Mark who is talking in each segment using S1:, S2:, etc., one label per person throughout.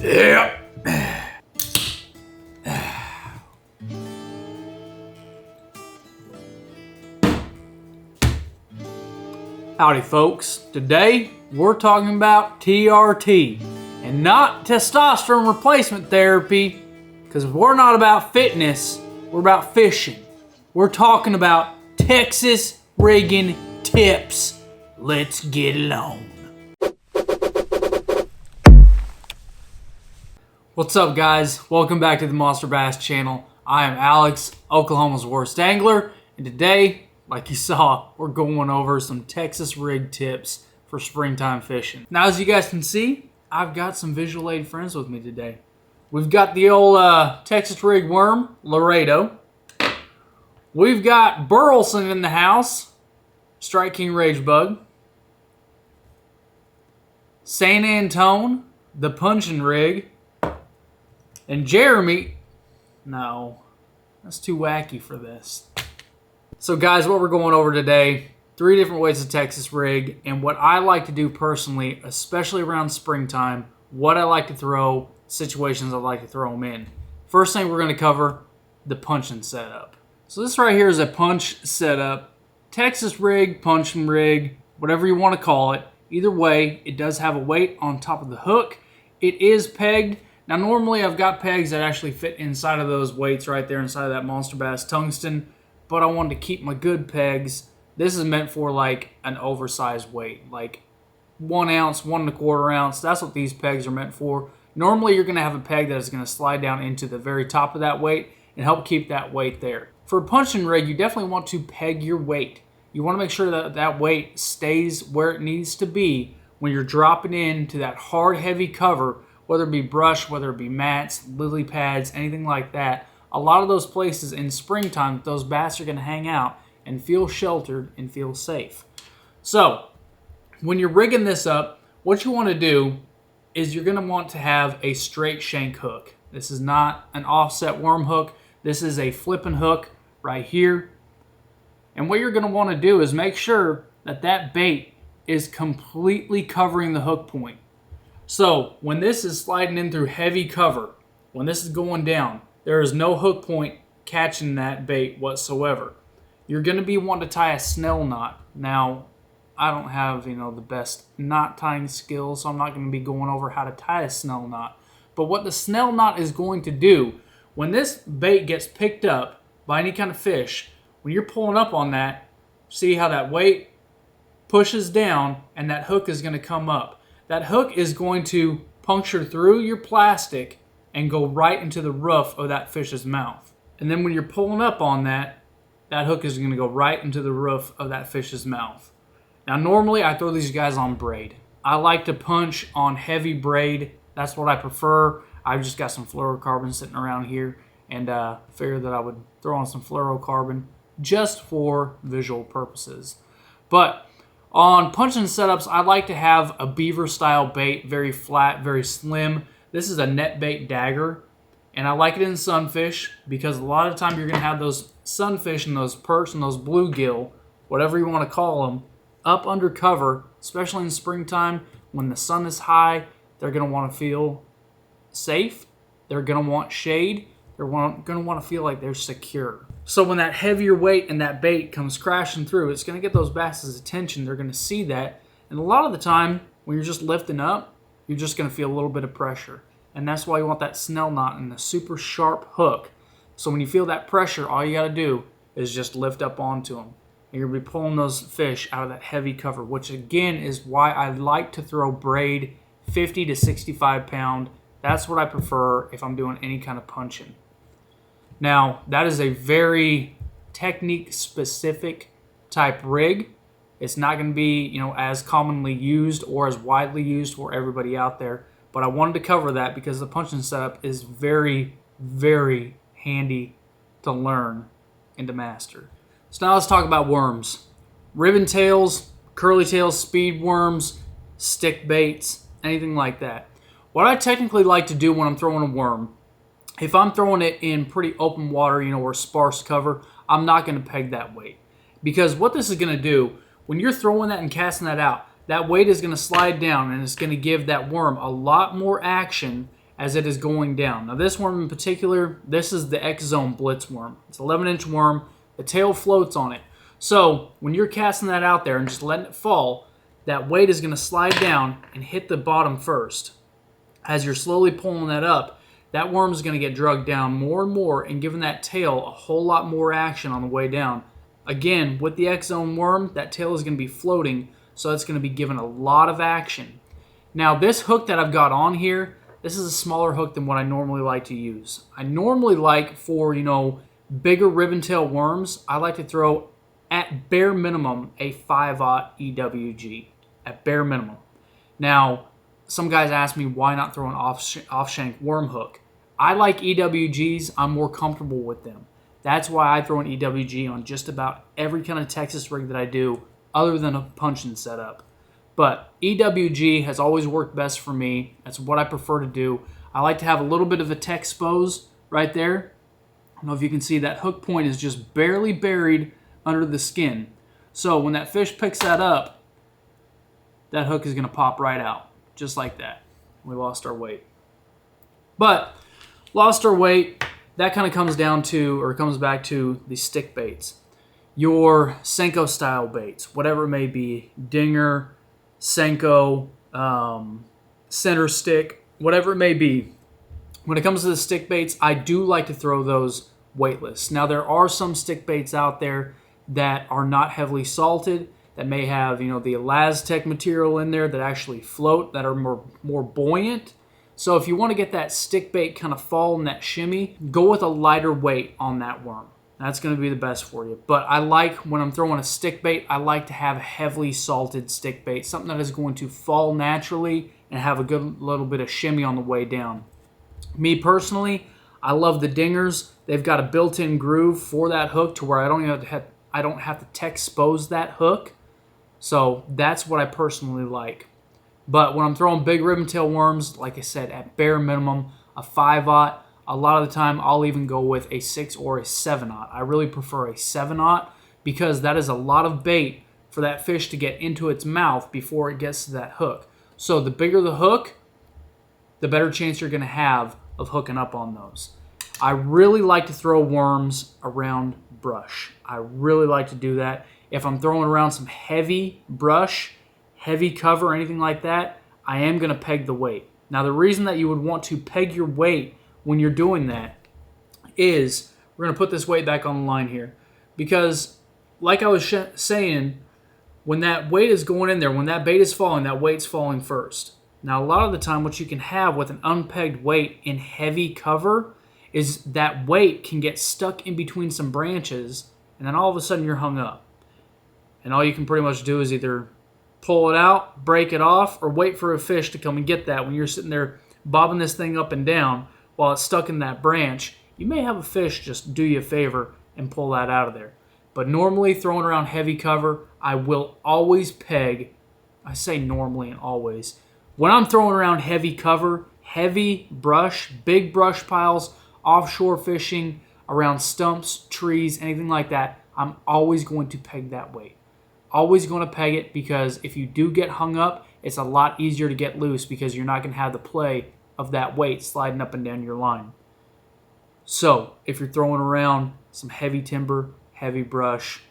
S1: Yeah. Howdy folks, today we're talking about TRT and not testosterone replacement therapy, because we're not about fitness, we're about fishing. We're talking about Texas rigging tips. Let's get it on. What's up guys, welcome back to the MONSTERBASS channel. I am Alex, Oklahoma's worst angler, and today, like you saw, we're going over some Texas rig tips for springtime fishing. Now, as you guys can see, I've got some visual aid friends with me today. We've got the old Texas rig worm, Laredo. We've got Burleson in the house, Strike King Rage Bug. San Antone, the punching rig. And Jeremy, no, that's too wacky for this. So guys, what we're going over today, 3 different ways to Texas rig, and what I like to do personally, especially around springtime, what I like to throw, situations I like to throw them in. First thing we're going to cover, the punching setup. So this right here is a punch setup. Texas rig, punching rig, whatever you want to call it. Either way, it does have a weight on top of the hook. It is pegged. Now normally I've got pegs that actually fit inside of those weights right there, inside of that MONSTERBASS tungsten, but I wanted to keep my good pegs. This is meant for like an oversized weight, like 1 ounce, 1 1/4 ounce. That's what these pegs are meant for. Normally you're going to have a peg that is going to slide down into the very top of that weight and help keep that weight there. For a punching rig, you definitely want to peg your weight. You want to make sure that that weight stays where it needs to be when you're dropping into that hard, heavy cover, whether it be brush, whether it be mats, lily pads, anything like that. A lot of those places in springtime, those bass are going to hang out and feel sheltered and feel safe. So, when you're rigging this up, what you want to do is you're going to want to have a straight shank hook. This is not an offset worm hook. This is a flipping hook right here. And what you're going to want to do is make sure that that bait is completely covering the hook point. So, when this is sliding in through heavy cover, when this is going down, there is no hook point catching that bait whatsoever. You're going to be wanting to tie a snail knot. Now, I don't have, the best knot tying skills, so I'm not going to be going over how to tie a snail knot. But what the snail knot is going to do, when this bait gets picked up by any kind of fish, when you're pulling up on that, see how that weight pushes down and that hook is going to come up. That hook is going to puncture through your plastic and go right into the roof of that fish's mouth. And then when you're pulling up on that, that hook is going to go right into the roof of that fish's mouth. Now normally I throw these guys on braid. I like to punch on heavy braid. That's what I prefer. I've just got some fluorocarbon sitting around here and figured that I would throw on some fluorocarbon just for visual purposes. But on punching setups, I like to have a beaver style bait, very flat, very slim. This is a net bait dagger, and I like it in sunfish because a lot of the time you're going to have those sunfish and those perch and those bluegill, whatever you want to call them, up under cover, especially in springtime when the sun is high. They're going to want to feel safe. They're going to want shade. They're going to want to feel like they're secure. So when that heavier weight and that bait comes crashing through, it's going to get those bass's attention. They're going to see that. And a lot of the time, when you're just lifting up, you're just going to feel a little bit of pressure. And that's why you want that snail knot and the super sharp hook. So when you feel that pressure, all you got to do is just lift up onto them. And you're going to be pulling those fish out of that heavy cover, which again is why I like to throw braid 50 to 65 pound. That's what I prefer if I'm doing any kind of punching. Now, that is a very technique-specific type rig. It's not going to be, as commonly used or as widely used for everybody out there. But I wanted to cover that because the punching setup is very, very handy to learn and to master. So now let's talk about worms. Ribbon tails, curly tails, speed worms, stick baits, anything like that. What I technically like to do when I'm throwing a worm, if I'm throwing it in pretty open water, or sparse cover, I'm not going to peg that weight. Because what this is going to do, when you're throwing that and casting that out, that weight is going to slide down and it's going to give that worm a lot more action as it is going down. Now this worm in particular, this is the X-Zone Blitz worm. It's an 11-inch worm. The tail floats on it. So when you're casting that out there and just letting it fall, that weight is going to slide down and hit the bottom first. As you're slowly pulling that up, that worm is going to get drugged down more and more and giving that tail a whole lot more action on the way down. Again, with the X-Zone worm, that tail is going to be floating, so it's going to be given a lot of action. Now this hook that I've got on here, this is a smaller hook than what I normally like to use. I normally like for, bigger ribbon tail worms, I like to throw at bare minimum a 5/0 EWG, at bare minimum. Now, some guys ask me why not throw an off-shank worm hook. I like EWGs, I'm more comfortable with them. That's why I throw an EWG on just about every kind of Texas rig that I do, other than a punching setup. But EWG has always worked best for me. That's what I prefer to do. I like to have a little bit of a Texpose right there. I don't know if you can see that hook point is just barely buried under the skin. So when that fish picks that up, that hook is going to pop right out, just like that. We lost our weight. But lost our weight, that kind of comes back to the stick baits. Your Senko style baits, whatever it may be, Dinger, Senko, center stick, whatever it may be. When it comes to the stick baits, I do like to throw those weightless. Now there are some stick baits out there that are not heavily salted, that may have, the Elastec material in there that actually float, that are more buoyant. So if you want to get that stick bait kind of fall and that shimmy, go with a lighter weight on that worm. That's going to be the best for you. But I like, when I'm throwing a stick bait, I like to have a heavily salted stick bait, something that is going to fall naturally and have a good little bit of shimmy on the way down. Me personally, I love the Dingers. They've got a built-in groove for that hook to where I don't have to Texpose that hook. So that's what I personally like. But when I'm throwing big ribbon tail worms, like I said, at bare minimum, a 5/0. A lot of the time, I'll even go with a 6 or a 7/0. I really prefer a 7/0 because that is a lot of bait for that fish to get into its mouth before it gets to that hook. So the bigger the hook, the better chance you're going to have of hooking up on those. I really like to throw worms around brush. I really like to do that. If I'm throwing around some heavy brush, heavy cover, anything like that, I am going to peg the weight. Now the reason that you would want to peg your weight when you're doing that is, we're going to put this weight back on the line here, because like I was saying, when that weight is going in there, when that bait is falling, that weight's falling first. Now a lot of the time what you can have with an unpegged weight in heavy cover is that weight can get stuck in between some branches, and then all of a sudden you're hung up. And all you can pretty much do is either pull it out, break it off, or wait for a fish to come and get that. When you're sitting there bobbing this thing up and down while it's stuck in that branch, you may have a fish just do you a favor and pull that out of there. But normally, throwing around heavy cover, I will always peg. I say normally and always. When I'm throwing around heavy cover, heavy brush, big brush piles, offshore fishing, around stumps, trees, anything like that, I'm always going to peg that weight. Always going to peg it, because if you do get hung up, it's a lot easier to get loose because you're not going to have the play of that weight sliding up and down your line. So if you're throwing around some heavy timber, heavy brush,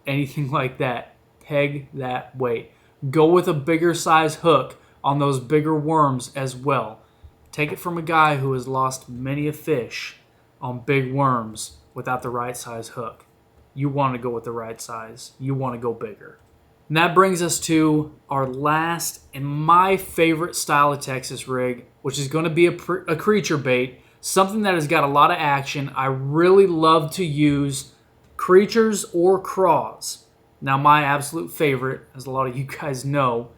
S1: anything like that, peg that weight. Go with a bigger size hook on those bigger worms as well. Take it from a guy who has lost many a fish on big worms without the right size hook. You want to go with the right size. You want to go bigger. And that brings us to our last and my favorite style of Texas rig, which is going to be a creature bait, something that has got a lot of action. I really love to use creatures or craws. Now my absolute favorite, as a lot of you guys know,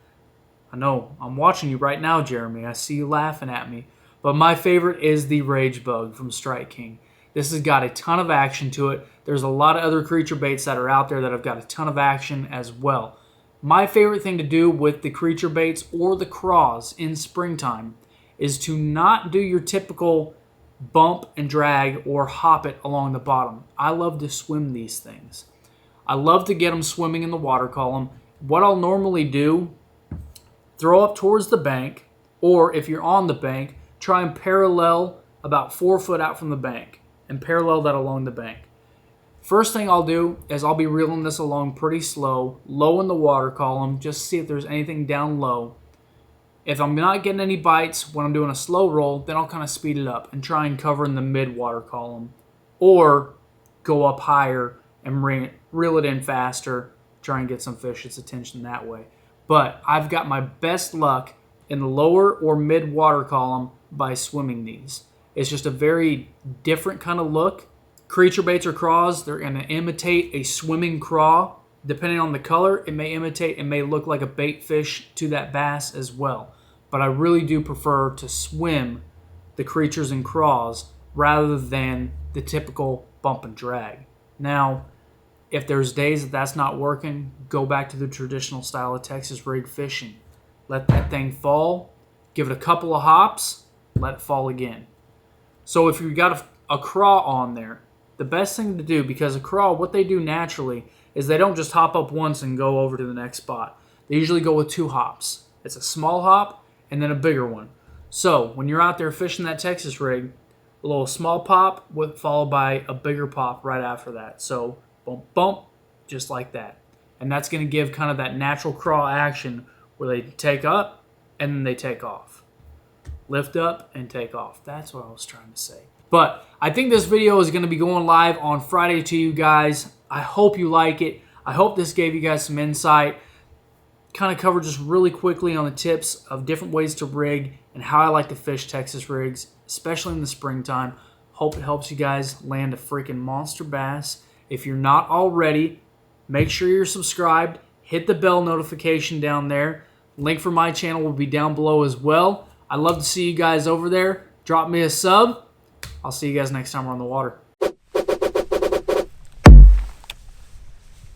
S1: I know I'm watching you right now, Jeremy. I see you laughing at me. But my favorite is the Rage Bug from Strike King. This has got a ton of action to it. There's a lot of other creature baits that are out there that have got a ton of action as well. My favorite thing to do with the creature baits or the craws in springtime is to not do your typical bump and drag or hop it along the bottom. I love to swim these things. I love to get them swimming in the water column. What I'll normally do, throw up towards the bank, or if you're on the bank, try and parallel about 4 foot out from the bank and parallel that along the bank. First thing I'll do is I'll be reeling this along pretty slow, low in the water column, just to see if there's anything down low. If I'm not getting any bites when I'm doing a slow roll, then I'll kind of speed it up and try and cover in the mid water column, or go up higher and reel it in faster, try and get some fish's attention that way. But I've got my best luck in the lower or mid water column by swimming these. It's just a very different kind of look. Creature baits or craws, they're going to imitate a swimming craw. Depending on the color, it may look like a bait fish to that bass as well. But I really do prefer to swim the creatures and craws rather than the typical bump and drag. Now, if there's days that that's not working, go back to the traditional style of Texas rig fishing. Let that thing fall, give it a couple of hops, let it fall again. So if you've got a craw on there, the best thing to do, because a craw, what they do naturally is they don't just hop up once and go over to the next spot. They usually go with 2 hops. It's a small hop and then a bigger one. So when you're out there fishing that Texas rig, a little small pop followed by a bigger pop right after that. So bump, bump, just like that. And that's going to give kind of that natural craw action where they take up and then they take off. Lift up and take off. That's what I was trying to say. But I think this video is going to be going live on Friday to you guys. I hope you like it. I hope this gave you guys some insight. Kind of covered just really quickly on the tips of different ways to rig and how I like to fish Texas rigs, especially in the springtime. Hope it helps you guys land a freaking monster bass. If you're not already, make sure you're subscribed. Hit the bell notification down there. Link for my channel will be down below as well. I'd love to see you guys over there. Drop me a sub. I'll see you guys next time we're on the water.